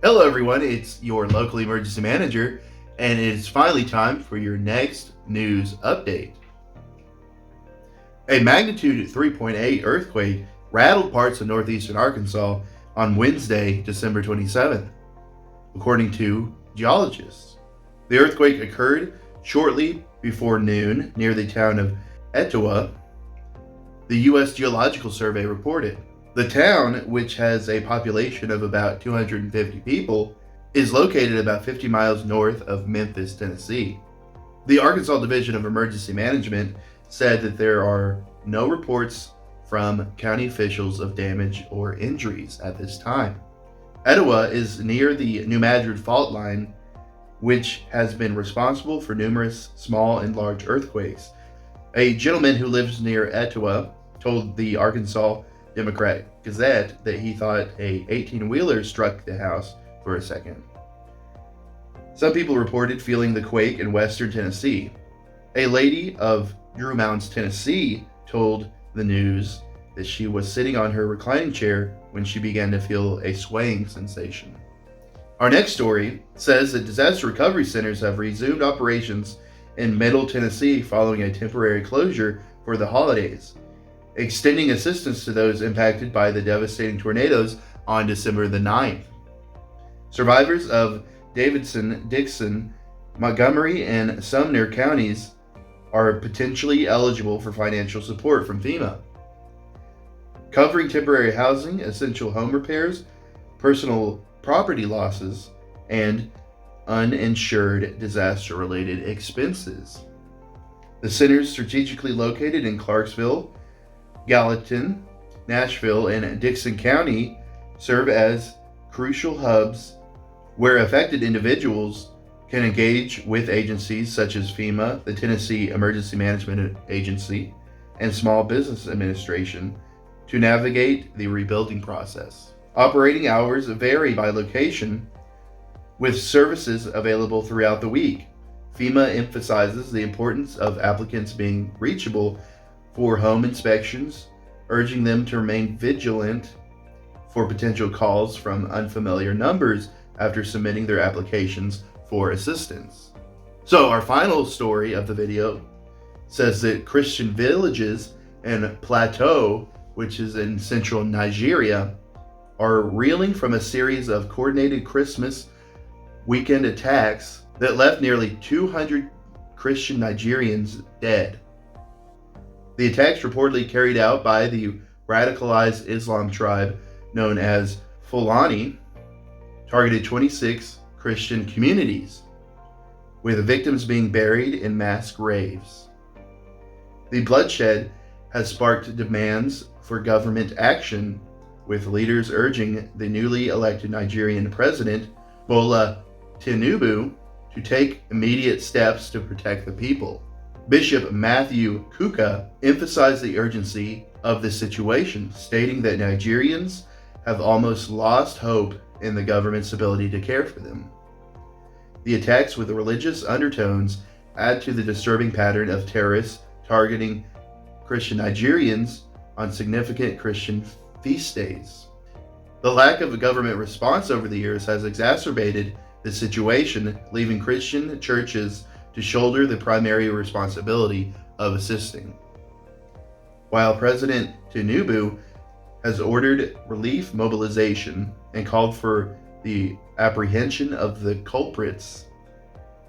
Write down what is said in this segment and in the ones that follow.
Hello, everyone. It's your local emergency manager, and it's finally time for your next news update. A magnitude 3.8 earthquake rattled parts of northeastern Arkansas on Wednesday, December 27th, according to geologists. The earthquake occurred shortly before noon near the town of Etowah, the U.S. Geological Survey reported. The town, which has a population of about 250 people, is located about 50 miles north of Memphis, Tennessee. The Arkansas Division of Emergency Management said that there are no reports from county officials of damage or injuries at this time. Etowah is near the New Madrid fault line, which has been responsible for numerous small and large earthquakes. A gentleman who lives near Etowah told the Arkansas Democrat Gazette that he thought a 18-wheeler struck the house for a second. Some people reported feeling the quake in western Tennessee. A lady of Drew Mounds, Tennessee, told the news that she was sitting on her reclining chair when she began to feel a swaying sensation. Our next story says that disaster recovery centers have resumed operations in Middle Tennessee following a temporary closure for the holidays, extending assistance to those impacted by the devastating tornadoes on December the 9th. Survivors of Davidson, Dixon, Montgomery, and Sumner counties are potentially eligible for financial support from FEMA, covering temporary housing, essential home repairs, personal property losses, and uninsured disaster-related expenses. The centers strategically located in Clarksville, Gallatin, Nashville, and Dickson County serve as crucial hubs where affected individuals can engage with agencies such as FEMA, the Tennessee Emergency Management Agency, and Small Business Administration to navigate the rebuilding process. Operating hours vary by location, with services available throughout the week. FEMA emphasizes the importance of applicants being reachable for home inspections, urging them to remain vigilant for potential calls from unfamiliar numbers after submitting their applications for assistance. So our final story of the video says that Christian villages in Plateau, which is in central Nigeria, are reeling from a series of coordinated Christmas weekend attacks that left nearly 200 Christian Nigerians dead. The attacks, reportedly carried out by the radicalized Islam tribe known as Fulani, targeted 26 Christian communities, with the victims being buried in mass graves. The bloodshed has sparked demands for government action, with leaders urging the newly elected Nigerian president, Bola Tinubu, to take immediate steps to protect the people. Bishop Matthew Kuka emphasized the urgency of the situation, stating that Nigerians have almost lost hope in the government's ability to care for them. The attacks with religious undertones add to the disturbing pattern of terrorists targeting Christian Nigerians on significant Christian feast days. The lack of a government response over the years has exacerbated the situation, leaving Christian churches to shoulder the primary responsibility of assisting. While President Tinubu has ordered relief mobilization and called for the apprehension of the culprits,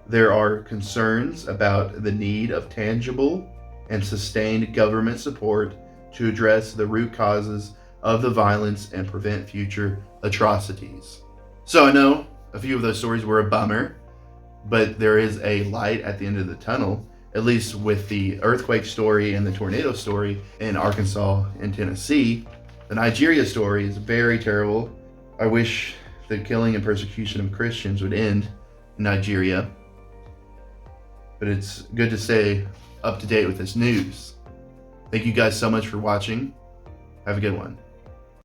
there are concerns about the need of tangible and sustained government support to address the root causes of the violence and prevent future atrocities. So I know a few of those stories were a bummer, but there is a light at the end of the tunnel, at least with the earthquake story and the tornado story in Arkansas and Tennessee. The Nigeria story is very terrible. I wish the killing and persecution of Christians would end in Nigeria, but it's good to stay up to date with this news. Thank you guys so much for watching. Have a good one.